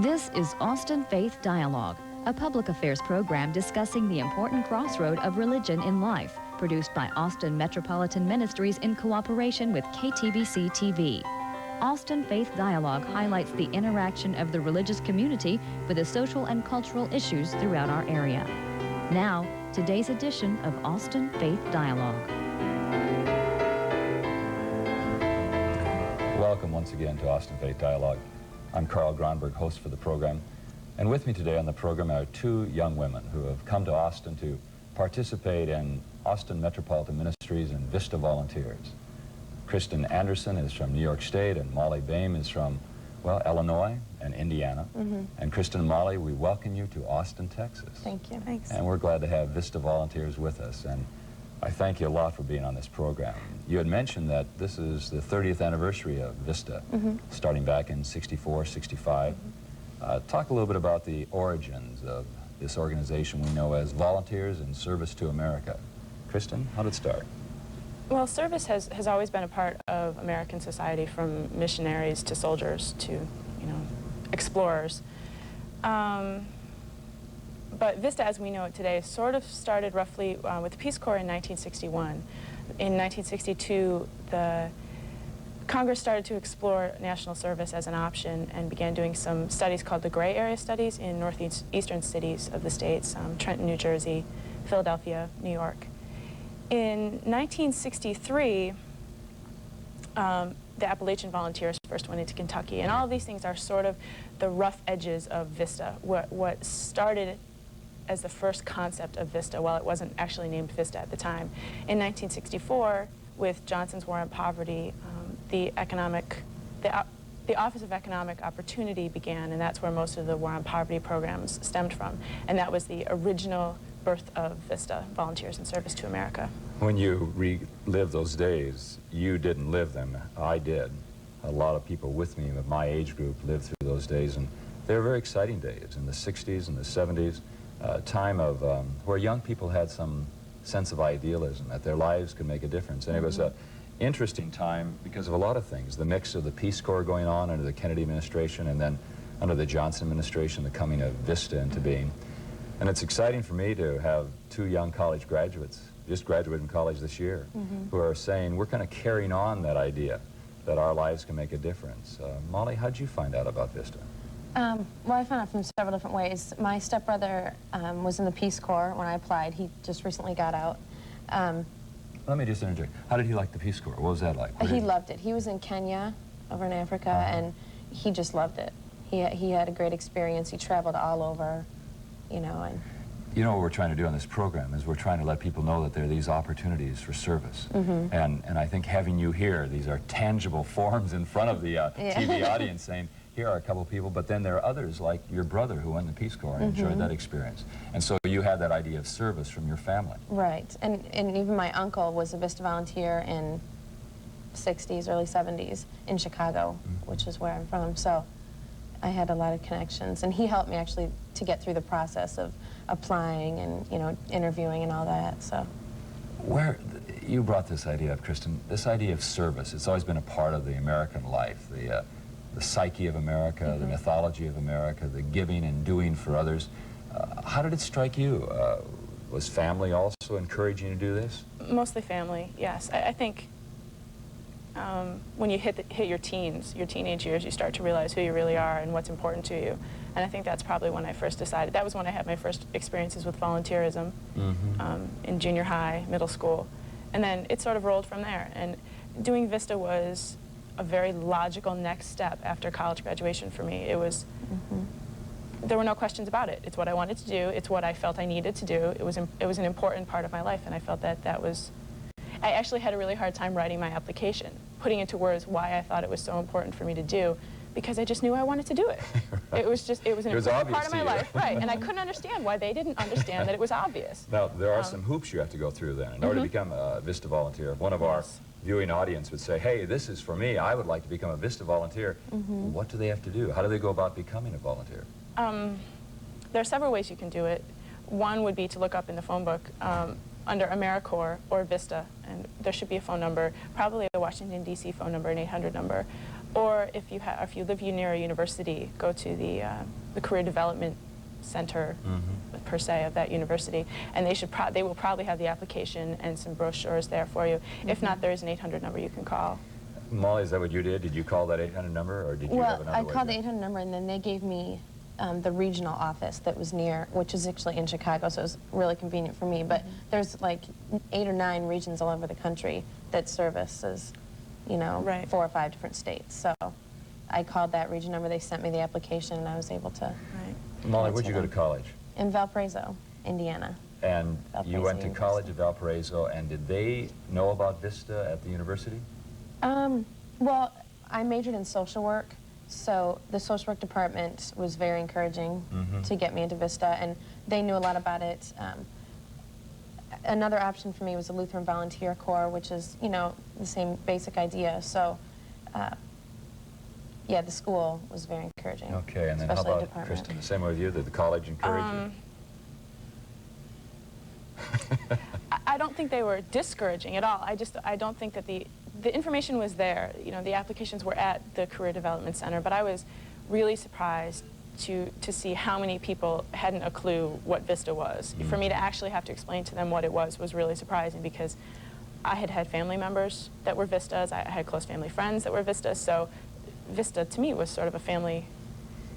This is Austin Faith Dialogue, a public affairs program discussing the important crossroad of religion in life, produced by Austin Metropolitan Ministries in cooperation with KTBC TV. Austin Faith Dialogue highlights the interaction of the religious community with the social and cultural issues throughout our area. Now, today's edition of Austin Faith Dialogue. Welcome once again to Austin Faith Dialogue. I'm Carl Gronberg, host for the program. And with me today on the program are two young women who have come to Austin to participate in Austin Metropolitan Ministries and VISTA volunteers. Kristen Anderson is from New York State, and Molly Boehm is from, well, Illinois and Indiana. And Kristen and Molly, we welcome you to Austin, Texas. Thank you. Thanks. And we're glad to have VISTA volunteers with us. And I thank you a lot for being on this program. You had mentioned that this is the 30th anniversary of VISTA, starting back in 64, 65. Talk a little bit about the origins of this organization we know as Volunteers in Service to America. Kristen, how did it start? Well, service has always been a part of American society, from missionaries to soldiers to, explorers. But VISTA, as we know it today, sort of started roughly with the Peace Corps in 1961. In 1962, the Congress started to explore national service as an option and began doing some studies called the gray area studies in northeastern cities of the states, Trenton, New Jersey, Philadelphia, New York. In 1963, the Appalachian Volunteers first went into Kentucky, and all of these things are sort of the rough edges of VISTA. What started as the first concept of VISTA, while it wasn't actually named VISTA at the time. In 1964, with Johnson's War on Poverty, the Office of Economic Opportunity began, and that's where most of the War on Poverty programs stemmed from. And that was the original birth of VISTA, Volunteers in Service to America. When you relive those days, you didn't live them. I did. A lot of people with me of my age group lived through those days, and they were very exciting days in the 60s and the 70s, a time of where young people had some sense of idealism, that their lives could make a difference. And it was an interesting time because of a lot of things. The mix of the Peace Corps going on under the Kennedy administration, and then under the Johnson administration, the coming of VISTA into being. And it's exciting for me to have two young college graduates, just graduated from college this year, who are saying we're kind of carrying on that idea that our lives can make a difference. Molly, how'd you find out about VISTA? Well, I found out from several different ways. My stepbrother was in the Peace Corps when I applied. He just recently got out. Let me just interject. How did he like the Peace Corps? What was that like? He loved it. He was in Kenya, over in Africa, and he just loved it. He had a great experience. He traveled all over, and... You know what we're trying to do on this program is we're trying to let people know that there are these opportunities for service. And I think having you here, these are tangible forms in front of the TV audience saying, here are a couple of people, but then there are others like your brother who went in the Peace Corps and enjoyed that experience. And so you had that idea of service from your family. Right. And even my uncle was a VISTA volunteer in 60s, early 70s in Chicago, which is where I'm from. So I had a lot of connections, and he helped me actually to get through the process of applying and interviewing and all that. So where you brought this idea up, Kristen, this idea of service. It's always been a part of the American life, the psyche of America, the mythology of America, the giving and doing for others. How did it strike you? Was family also encouraging you to do this? Mostly family, yes. I think when you hit your teens, your teenage years, you start to realize who you really are and what's important to you. And I think that's probably when I first decided. That was when I had my first experiences with volunteerism in junior high, middle school. And then it sort of rolled from there. And doing VISTA was a very logical next step after college graduation for me. It was, there were no questions about it. It's what I wanted to do. It's what I felt I needed to do. It was an important part of my life, and I felt that was... I actually had a really hard time writing my application, putting into words why I thought it was so important for me to do, because I just knew I wanted to do it. Right. It was an important part of my life, right? And I couldn't understand why they didn't understand that it was obvious. Now, there are some hoops you have to go through then in order to become a VISTA volunteer. One of our viewing audience would say, hey, this is for me. I would like to become a VISTA volunteer. What do they have to do? How do they go about becoming a volunteer? There are several ways you can do it. One would be to look up in the phone book under AmeriCorps or VISTA, and there should be a phone number, probably a Washington, D.C. phone number, an 800 number. Or if you live near a university, go to the Career Development Center, per se, of that university, and they will probably have the application and some brochures there for you. If not, there is an 800 number you can call. Molly, is that what you did? Did you call that 800 number, or did you have another way? Well, I called the 800 number, and then they gave me the regional office that was near, which is actually in Chicago, so it was really convenient for me. But there's like 8 or 9 regions all over the country that services, you know, 4 or 5 different states. So I called that region number, they sent me the application, and I was able to. Molly, where'd you go to college? In Valparaiso, Indiana. And Valparaiso you went to University. college at Valparaiso, and did they know about VISTA at the university? Well, I majored in social work, so the social work department was very encouraging to get me into VISTA, and they knew a lot about it. Another option for me was the Lutheran Volunteer Corps, which is, you know, the same basic idea. So, yeah, the school was very encouraging. Okay, and then how especially the about department. Kristen? The same with you? Did the college encourage you? I don't think they were discouraging at all. I don't think that the information was there. You know, the applications were at the Career Development Center, but I was really surprised to see how many people hadn't a clue what VISTA was. For me to actually have to explain to them what it was really surprising, because I had had family members that were VISTAs, I had close family friends that were VISTAs, so VISTA to me was sort of a family,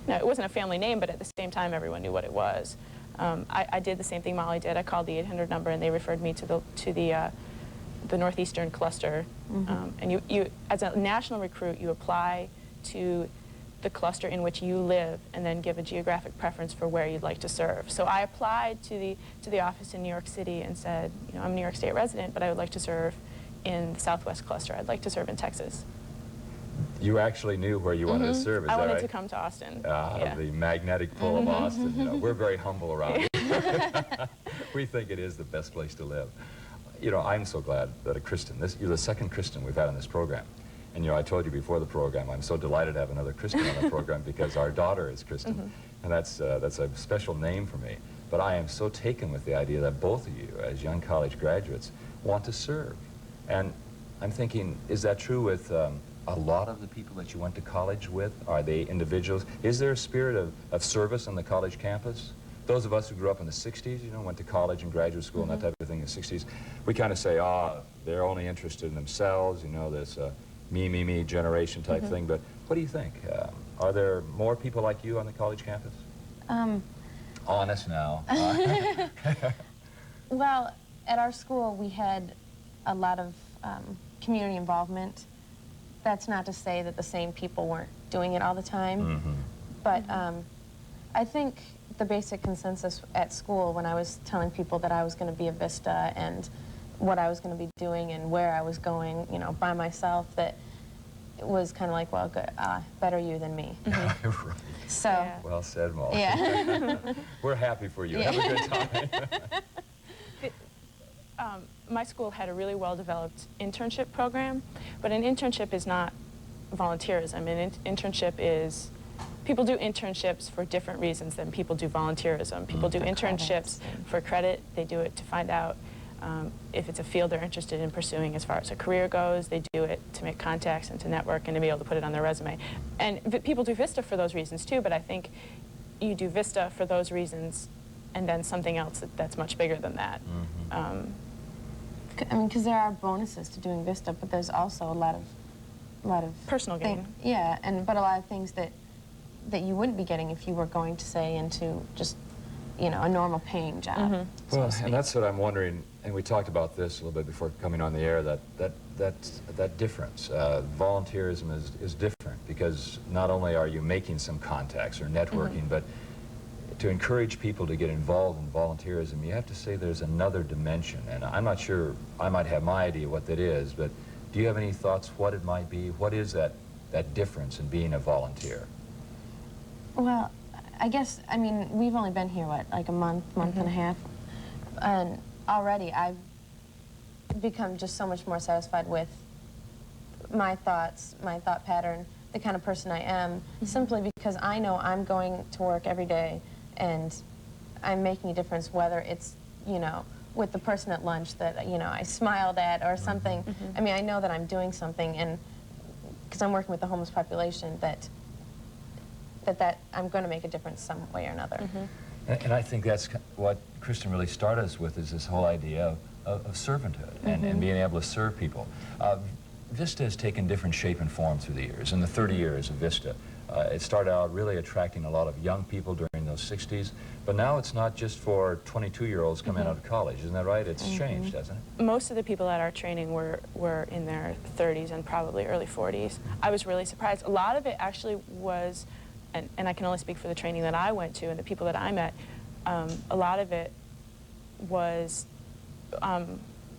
no, it wasn't a family name, but at the same time everyone knew what it was. I did the same thing Molly did. I called the 800 number, and they referred me to the Northeastern cluster. And you, as a national recruit, you apply to the cluster in which you live, and then give a geographic preference for where you'd like to serve. So I applied to the office in New York City and said, you know, I'm a New York State resident, but I would like to serve in the Southwest cluster. I'd like to serve in Texas. You actually knew where you wanted to serve, is that right? I wanted to come to Austin. Yeah. The magnetic pull of Austin. You know, we're very humble around here. We think it is the best place to live. You know, I'm so glad that a Kristen, you're the second Kristen we've had on this program. And, you know, I told you before the program, I'm so delighted to have another Kristen on the program, because our daughter is Kristen. And that's a special name for me. But I am so taken with the idea that both of you, as young college graduates, want to serve. And I'm thinking, is that true with a lot of the people that you went to college with? Are they individuals? Is there a spirit of service on the college campus? Those of us who grew up in the 60s, you know, went to college and graduate school and that type of thing in the 60s, we kind of say, they're only interested in themselves, you know, this me generation type thing. But what do you think? Are there more people like you on the college campus? Honest now. Well, at our school, we had a lot of community involvement. That's not to say that the same people weren't doing it all the time. But I think the basic consensus at school, when I was telling people that I was going to be a VISTA and what I was going to be doing and where I was going, you know, by myself, that it was kind of like, well, good, better you than me. Right. So. Yeah. Well said, Molly. Yeah. We're happy for you. Have a good time. My school had a really well-developed internship program, but an internship is not volunteerism. An internship is, people do internships for different reasons than people do volunteerism. People do internships for credit. They do it to find out if it's a field they're interested in pursuing as far as a career goes. They do it to make contacts and to network and to be able to put it on their resume. And people do VISTA for those reasons too, but I think you do VISTA for those reasons and then something else that's much bigger than that. I mean, because there are bonuses to doing VISTA, but there's also a lot of Personal gain. Yeah, but a lot of things that you wouldn't be getting if you were going to say into just, you know, a normal paying job. Well, and that's what I'm wondering, and we talked about this a little bit before coming on the air, that difference. Volunteerism is different, because not only are you making some contacts or networking, but to encourage people to get involved in volunteerism, you have to say there's another dimension. And I'm not sure, I might have my idea what that is, but do you have any thoughts what it might be? What is that difference in being a volunteer? Well, I guess, I mean, we've only been here, what, like a month and a half, and already I've become just so much more satisfied with my thoughts, my thought pattern, the kind of person I am, simply because I know I'm going to work every day and I'm making a difference, whether it's, you know, with the person at lunch that, you know, I smiled at or something. I mean, I know that I'm doing something, and because I'm working with the homeless population, that I'm going to make a difference some way or another. And I think that's what Kristen really started us with, is this whole idea of servanthood and being able to serve people. VISTA has taken different shape and form through the years. In the 30 years of VISTA, it started out really attracting a lot of young people during those 60s, but now it's not just for 22-year-olds coming out of college, isn't that right? It's changed, hasn't it? Most of the people at our training were in their 30s and probably early 40s. I was really surprised. A lot of it actually was, and I can only speak for the training that I went to and the people that I met, a lot of it was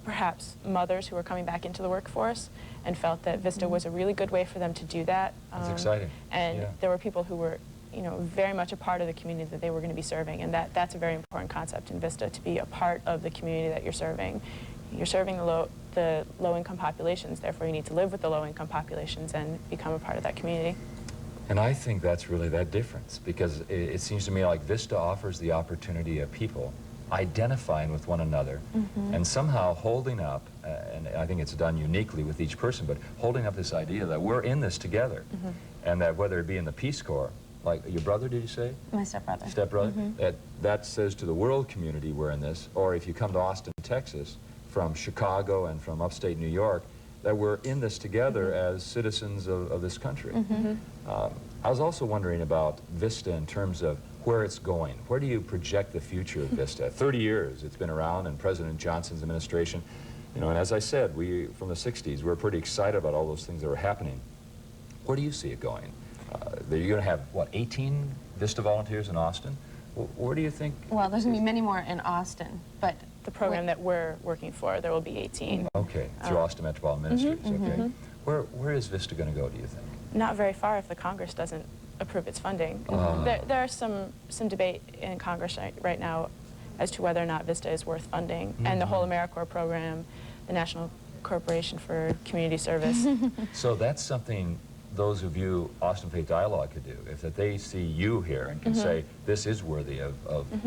perhaps mothers who were coming back into the workforce and felt that VISTA was a really good way for them to do that. That's exciting. And there were people who were, you know, very much a part of the community that they were going to be serving, and that's a very important concept in VISTA, to be a part of the community that you're serving. You're serving the low-income populations, therefore you need to live with the low-income populations and become a part of that community. And I think that's really that difference, because it seems to me like VISTA offers the opportunity of people identifying with one another and somehow holding up, and I think it's done uniquely with each person, but holding up this idea that we're in this together, and that whether it be in the Peace Corps, like your brother, did you say? My stepbrother. Stepbrother? That says to the world community we're in this, or if you come to Austin, Texas, from Chicago and from upstate New York, that we're in this together as citizens of this country. I was also wondering about VISTA in terms of where it's going. Where do you project the future of VISTA? 30 years it's been around, and President Johnson's administration, you know, and as I said, we, from the 60s, we're pretty excited about all those things that were happening. Where do you see it going? You're going to have, what, 18 VISTA volunteers in Austin? Where do you think? Well, there's going to be many more in Austin, but The program that we're working for, there will be 18. Okay, through Austin Metropolitan Ministries, okay. Where is VISTA going to go, do you think? Not very far if the Congress doesn't approve its funding. There are some debate in Congress right now as to whether or not VISTA is worth funding, and the whole AmeriCorps program, the National Corporation for Community Service. So that's something those of you Austin Faith Dialogue could do, if that they see you here and can say, this is worthy of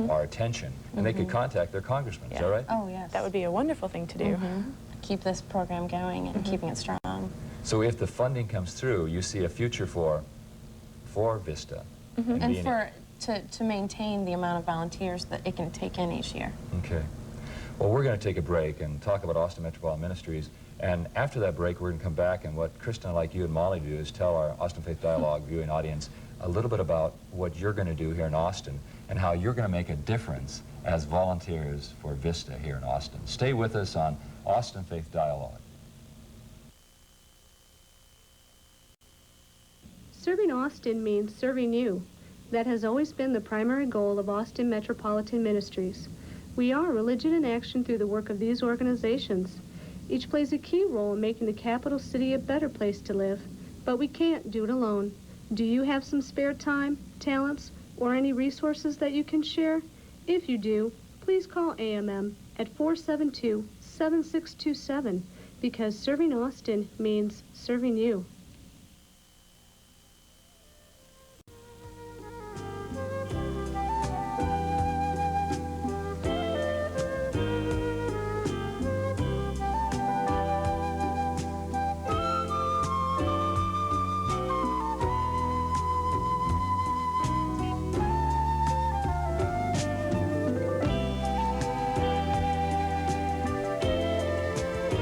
our attention, and they could contact their congressman, is that right? oh yes, That would be a wonderful thing to do. keep this program going and keeping it strong. So if the funding comes through, you see a future for VISTA. And being- to maintain the amount of volunteers that it can take in each year. Okay. Well, we're going to take a break and talk about Austin Metropolitan Ministries. And after that break, we're going to come back, and what Kristen, like you and Molly do, is tell our Austin Faith Dialogue viewing audience a little bit about what you're going to do here in Austin and how you're going to make a difference as volunteers for VISTA here in Austin. Stay with us on Austin Faith Dialogue. Serving Austin means serving you. That has always been the primary goal of Austin Metropolitan Ministries. We are religion in action through the work of these organizations. Each plays a key role in making the capital city a better place to live, but we can't do it alone. Do you have some spare time, talents, or any resources that you can share? If you do, please call AMM at 472-7627, because serving Austin means serving you.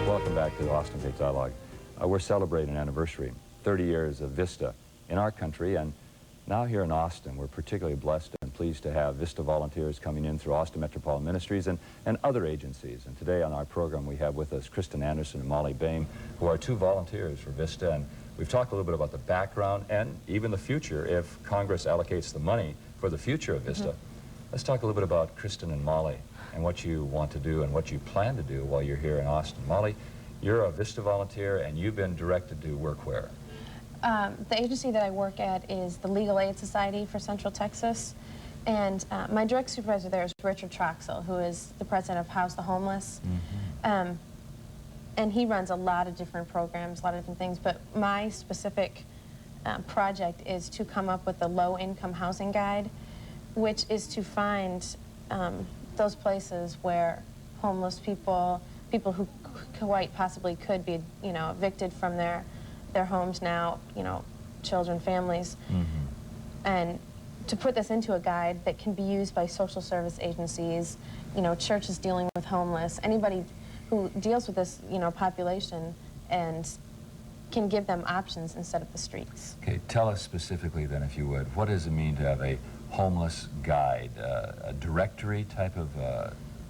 Welcome back to the Austin Faith Dialogue. We're celebrating an anniversary, 30 years of VISTA in our country, and now here in Austin, we're particularly blessed and pleased to have VISTA volunteers coming in through Austin Metropolitan Ministries and other agencies. And today on our program, we have with us Kristen Anderson and Molly Boehm, who are two volunteers for VISTA, and we've talked a little bit about the background and even the future if Congress allocates the money for the future of VISTA. Let's talk a little bit about Kristen and Molly and what you want to do and what you plan to do while you're here in Austin. Molly, you're a VISTA volunteer, and you've been directed to work where? The agency that I work at is the Legal Aid Society for Central Texas, and my direct supervisor there is Richard Troxell, who is the president of House the Homeless. And he runs a lot of different programs, a lot of different things, but my specific project is to come up with a low-income housing guide, which is to find those places where homeless people, people who quite possibly could be, you know, evicted from their homes now, you know, children, families. And to put this into a guide that can be used by social service agencies, you know, churches dealing with homeless, anybody who deals with this, you know, population, and can give them options instead of the streets. Okay, tell us specifically then, if you would, what does it mean to have a homeless guide, a directory type of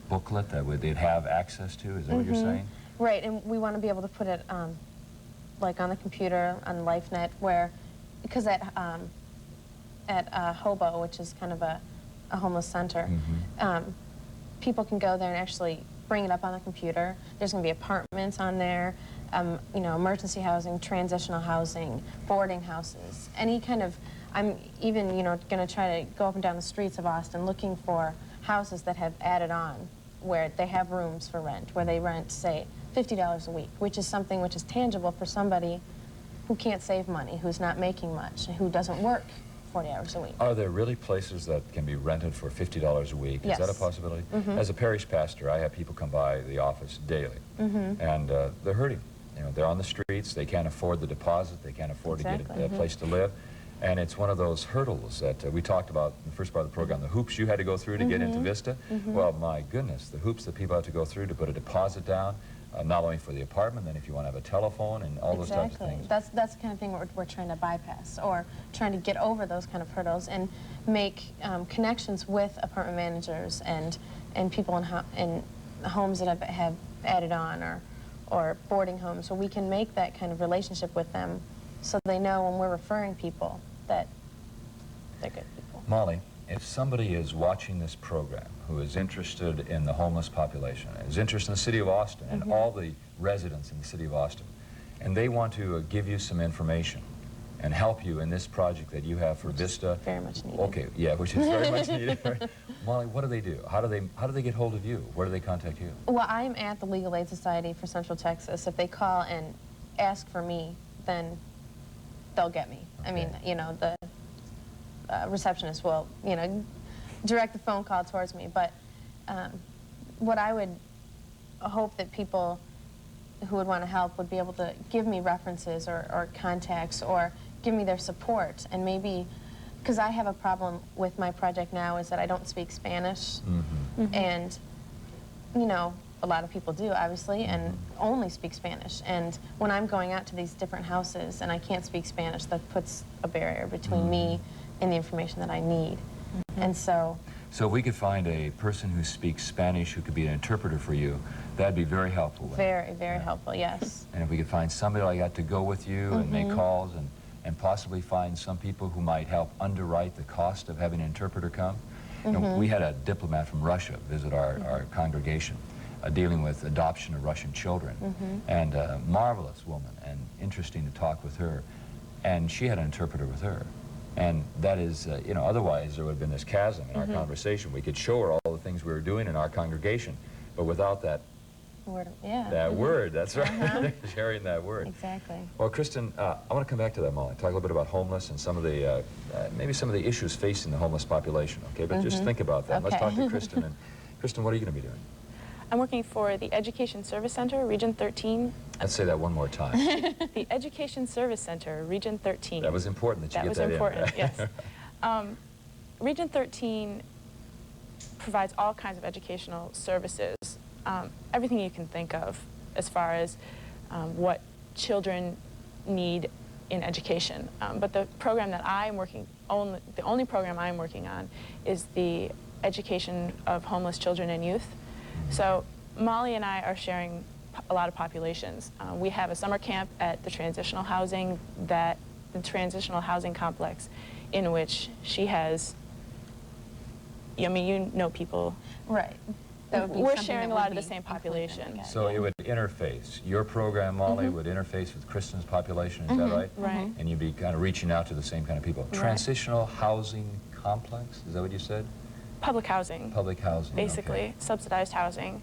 booklet that they'd have access to? Is that what you're saying? Right, and we want to be able to put it like on the computer, on LifeNet, where, because at Hobo, which is kind of a homeless center, people can go there and actually bring it up on the computer. There's going to be apartments on there, you know, emergency housing, transitional housing, boarding houses, any kind of, I'm even, you know, going to try to go up and down the streets of Austin looking for houses that have added on, where they have rooms for rent, where they rent, say, $50 a week, which is something which is tangible for somebody who can't save money, who's not making much, who doesn't work 40 hours a week. Are there really places that can be rented for $50 a week? Yes. Is that a possibility? As a parish pastor, I have people come by the office daily, and they're hurting. You know, they're on the streets, they can't afford the deposit, they can't afford to get a place to live. And it's one of those hurdles that we talked about in the first part of the program, the hoops you had to go through to get into VISTA. Well, my goodness, the hoops that people have to go through to put a deposit down, not only for the apartment, then if you want to have a telephone and all those types of things. That's the kind of thing we're trying to bypass, or trying to get over those kind of hurdles and make connections with apartment managers and people in homes that have added on, or boarding homes, so we can make that kind of relationship with them so they know when we're referring people that they're good people. Molly, if somebody is watching this program who is interested in the homeless population, is interested in the city of Austin and all the residents in the city of Austin, and they want to give you some information and help you in this project that you have for VISTA. Very much needed. Okay, yeah, which is very much needed. Right? Molly, what do they do? How do they get hold of you? Where do they contact you? Well, I'm at the Legal Aid Society for Central Texas. If they call and ask for me, then they'll get me. Okay. I mean, you know, the receptionist will, you know, direct the phone call towards me. But what I would hope that people who would want to help would be able to give me references or contacts, or give me their support. And maybe, because I have a problem with my project now, is that I don't speak Spanish. And, you know, a lot of people do, obviously, and only speak Spanish. And when I'm going out to these different houses and I can't speak Spanish, that puts a barrier between me and the information that I need. And so if we could find a person who speaks Spanish who could be an interpreter for you, that'd be very helpful. very, very helpful, yes. And if we could find somebody like that to go with you and make calls, and possibly find some people who might help underwrite the cost of having an interpreter come. You know, we had a diplomat from Russia visit our congregation, dealing with adoption of Russian children, and a marvelous woman, and interesting to talk with her. And she had an interpreter with her. And that is, you know, otherwise there would have been this chasm in our conversation. We could show her all the things we were doing in our congregation, but without that Word, yeah. that word, that's right, sharing that word. Exactly. Well, Kristen, I want to come back to that, Molly, talk a little bit about homeless and some of the, maybe some of the issues facing the homeless population, okay? But just think about that. Let's talk to Kristen. And Kristen, what are you going to be doing? I'm working for the Education Service Center, Region 13. Let's say that one more time. The Education Service Center, Region 13. That was important that you get that in. That was important, yes. Region 13 provides all kinds of educational services, everything you can think of as far as what children need in education. But the program that I'm working on, the only program I'm working on, is the education of homeless children and youth. So Molly and I are sharing a lot of populations. We have a summer camp at the transitional housing complex, in which she has, I mean, you know people. Right. That would be We're something sharing that a lot would of the be same population. So it would interface. Your program, Molly, would interface with Kristen's population, is that right? Right. And you'd be kind of reaching out to the same kind of people. Right. Transitional housing complex, is that what you said? Public housing. Public housing, Basically, okay. subsidized housing.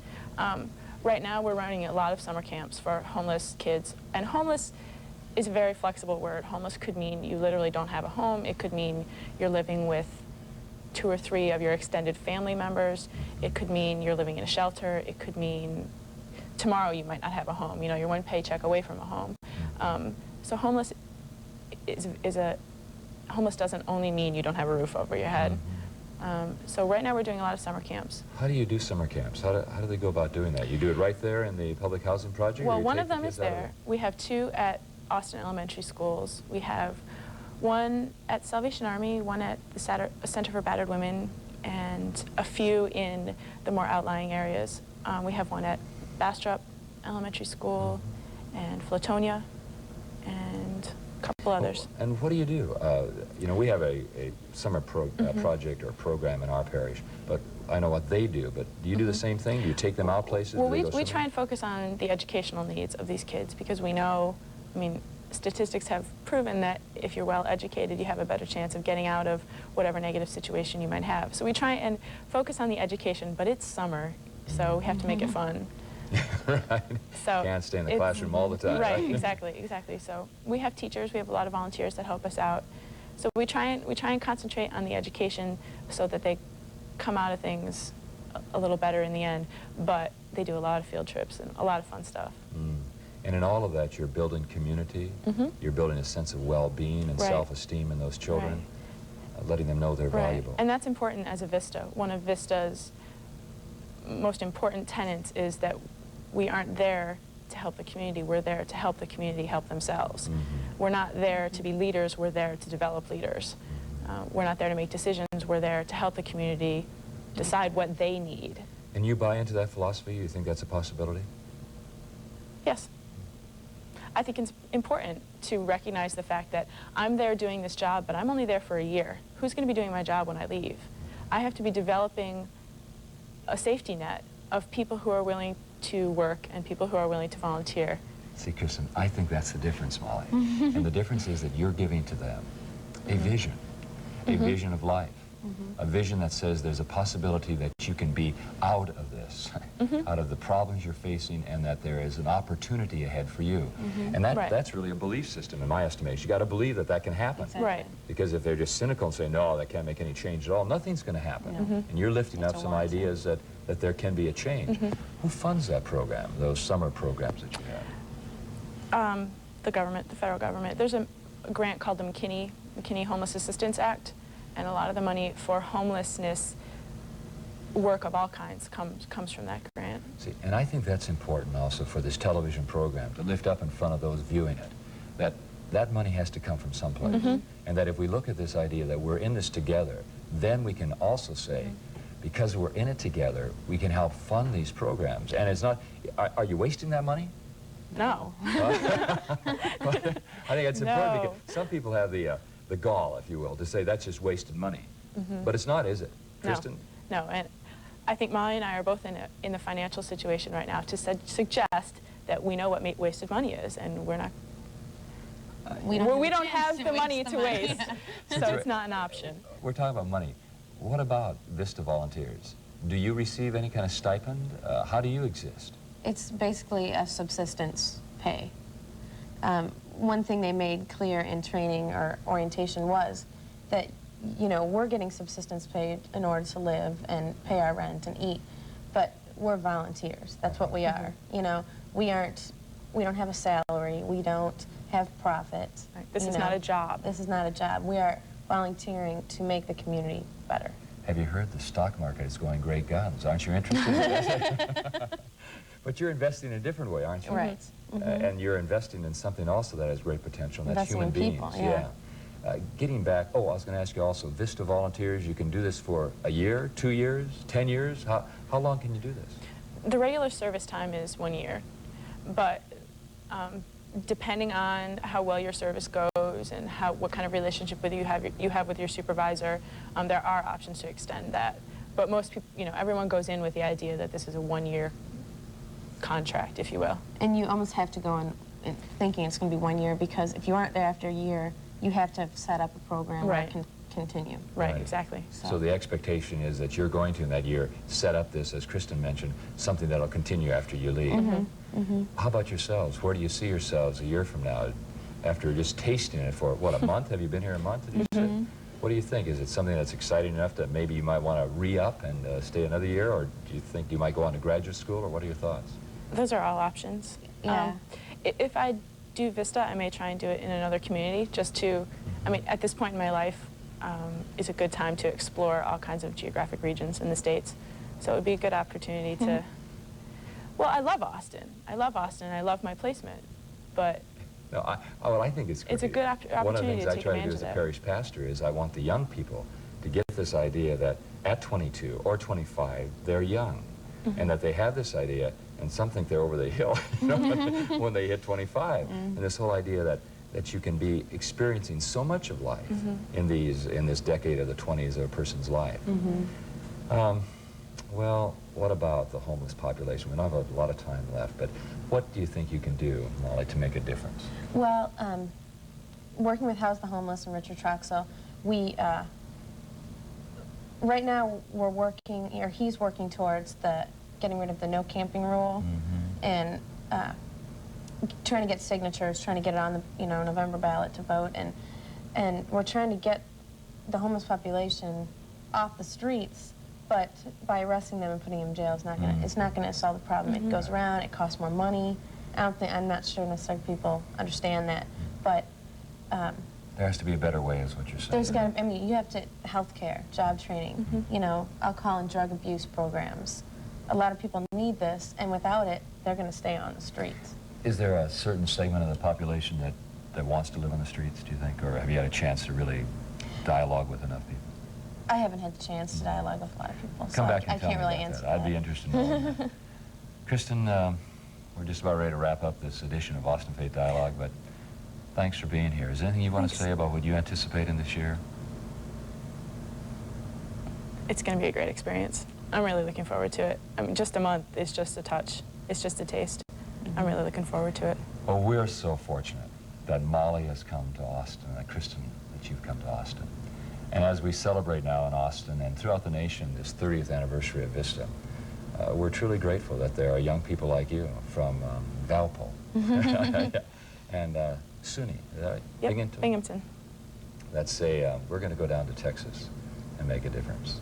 Right now, we're running a lot of summer camps for homeless kids. And homeless is a very flexible word. Homeless could mean you literally don't have a home. It could mean you're living with 2 or 3 of your extended family members. It could mean you're living in a shelter. It could mean tomorrow you might not have a home. You know, you're one paycheck away from a home. So homeless homeless doesn't only mean you don't have a roof over your head. So right now we're doing a lot of summer camps. How do you do summer camps? How do they go about doing that? You do it right there in the public housing project? Well, one of them is there. We have 2 at Austin elementary schools. We have one at Salvation Army, one at the Center for Battered Women, and a few in the more outlying areas. We have one at Bastrop Elementary School and Flatonia and a couple others. And what do you do? You know, we have a summer project or program in our parish, but I know what they do, but do you do the same thing? Do you take them out places? Well, we try and focus on the educational needs of these kids because we know, I mean, statistics have proven that if you're well educated, you have a better chance of getting out of whatever negative situation you might have. So we try and focus on the education, but it's summer, so we have to make it fun. Right. So can't stay in the classroom all the time. Right, exactly. So we have teachers, we have a lot of volunteers that help us out. So we try and concentrate on the education so that they come out of things a little better in the end, but they do a lot of field trips and a lot of fun stuff. And in all of that, you're building community, you're building a sense of well-being and self-esteem in those children, letting them know they're valuable. And that's important as a VISTA. One of VISTA's most important tenets is that we aren't there to help the community, we're there to help the community help themselves. We're not there to be leaders, we're there to develop leaders. We're not there to make decisions, we're there to help the community decide what they need. And you buy into that philosophy? You think that's a possibility? Yes. I think it's important to recognize the fact that I'm there doing this job, but I'm only there for a year. Who's going to be doing my job when I leave? I have to be developing a safety net of people who are willing to work and people who are willing to volunteer. See, Kristen, I think that's the difference, Molly. And the difference is that you're giving to them a vision of life, a vision that says there's a possibility that you can be out of this, out of the problems you're facing, and that there is an opportunity ahead for you. And that's really a belief system, in my estimation. You got to believe that that can happen. Exactly. Right. Because if they're just cynical and say, no, that can't make any change at all, nothing's going to happen. And you're lifting up some ideas that there can be a change. Who funds that program, those summer programs that you have? The government, the federal government. There's a grant called the McKinney Homeless Assistance Act, and a lot of the money for homelessness work of all kinds comes from that grant. See, and I think that's important also for this television program, to lift up in front of those viewing it, that money has to come from someplace. And that if we look at this idea that we're in this together, then we can also say, because we're in it together, we can help fund these programs. And it's not, are you wasting that money? No. I think it's important because some people have the gall, if you will, to say that's just wasted money. But it's not, is it, Kristen? No, and I think Molly and I are both in the financial situation right now to suggest that we know what wasted money is, and we're not. We don't have the money to waste, so it's not an option. We're talking about money. What about VISTA volunteers? Do you receive any kind of stipend? How do you exist? It's basically a subsistence pay. One thing they made clear in training or orientation was that, you know, we're getting subsistence paid in order to live and pay our rent and eat, but we're volunteers. That's what we are. You know, we don't have a salary. We don't have profit. Right. This is not a job. This is not a job. We are volunteering to make the community better. Have you heard the stock market is going great guns? Aren't you interested in this? But you're investing in a different way, aren't you? Right. And you're investing in something also that has great potential, and that's human beings. People, yeah. Getting back, I was going to ask you also, VISTA volunteers, you can do this for a year, 2 years, 10 years? How long can you do this? The regular service time is 1 year, but depending on how well your service goes and what kind of relationship you have with your supervisor, there are options to extend that. But most people, you know, everyone goes in with the idea that this is a 1-year contract, if you will. And you almost have to go in thinking it's going to be 1 year, because if you aren't there after a year, you have to set up a program where it can continue. Right, exactly. So the expectation is that you're going to, in that year, set up this, as Kristen mentioned, something that'll continue after you leave. How about yourselves? Where do you see yourselves a year from now, after just tasting it for, what, a month? Have you been here a month, did you say? What do you think? Is it something that's exciting enough that maybe you might want to re-up and stay another year, or do you think you might go on to graduate school, or what are your thoughts? Those are all options. Yeah. If I do VISTA, I may try and do it in another community just to, I mean, at this point in my life, is a good time to explore all kinds of geographic regions in the States. So it would be a good opportunity to, well, I love Austin. I love Austin. I love my placement, but No, I think it's great. it's a good opportunity One of the things to I take try to do advantage as of a it. parish pastor is I want the young people to get this idea that at 22 or 25, they're young, and that they have this idea, and some think they're over the hill you know, when they hit 25. And this whole idea that you can be experiencing so much of life in this decade of the 20s of a person's life. Well, what about the homeless population? We don't have a lot of time left, but what do you think you can do, Molly, to make a difference? Well, working with House the Homeless and Richard Troxel, we, right now we're working, or he's working towards getting rid of the no camping rule and trying to get signatures, trying to get it on the November ballot to vote, and we're trying to get the homeless population off the streets. But by arresting them and putting them in jail is not going to, it's not going to solve the problem. It goes around, it costs more money. I'm not sure necessarily people understand that, but There has to be a better way, is what you're saying. there's got to, I mean, you have to, healthcare, job training, alcohol and drug abuse programs. A lot of people need this, and without it, they're going to stay on the streets. Is there a certain segment of the population that wants to live on the streets, do you think? Or have you had a chance to really dialogue with enough people? I haven't had the chance to dialogue with a lot of people, so Come back I and tell can't me really about answer that. that. I'd be interested in knowing that. Kristen, we're just about ready to wrap up this edition of Austin Faith Dialogue, but thanks for being here. Is there anything you want to say about what you anticipate in this year? It's going to be a great experience. I'm really looking forward to it. I mean, just a month is just a touch. It's just a taste. I'm really looking forward to it. Well, we're so fortunate that Molly has come to Austin, and Kristen, that you've come to Austin. And as we celebrate now in Austin and throughout the nation this 30th anniversary of VISTA, we're truly grateful that there are young people like you from Valpo and SUNY, is that right? Yep, Binghamton? Binghamton. That say, we're going to go down to Texas and make a difference.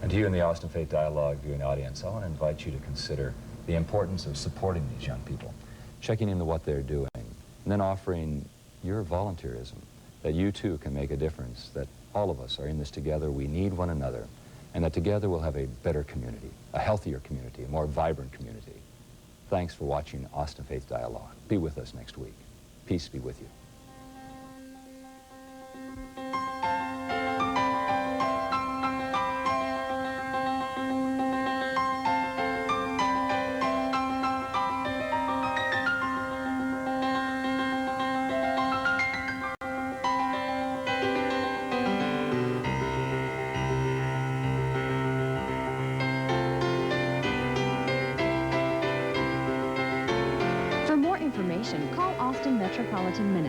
And to you in the Austin Faith Dialogue viewing audience, I want to invite you to consider the importance of supporting these young people, checking into what they're doing, and then offering your volunteerism, that you too can make a difference, that all of us are in this together, we need one another, and that together we'll have a better community, a healthier community, a more vibrant community. Thanks for watching Austin Faith Dialogue. Be with us next week. Peace be with you. For more information, call Austin Metropolitan Ministries.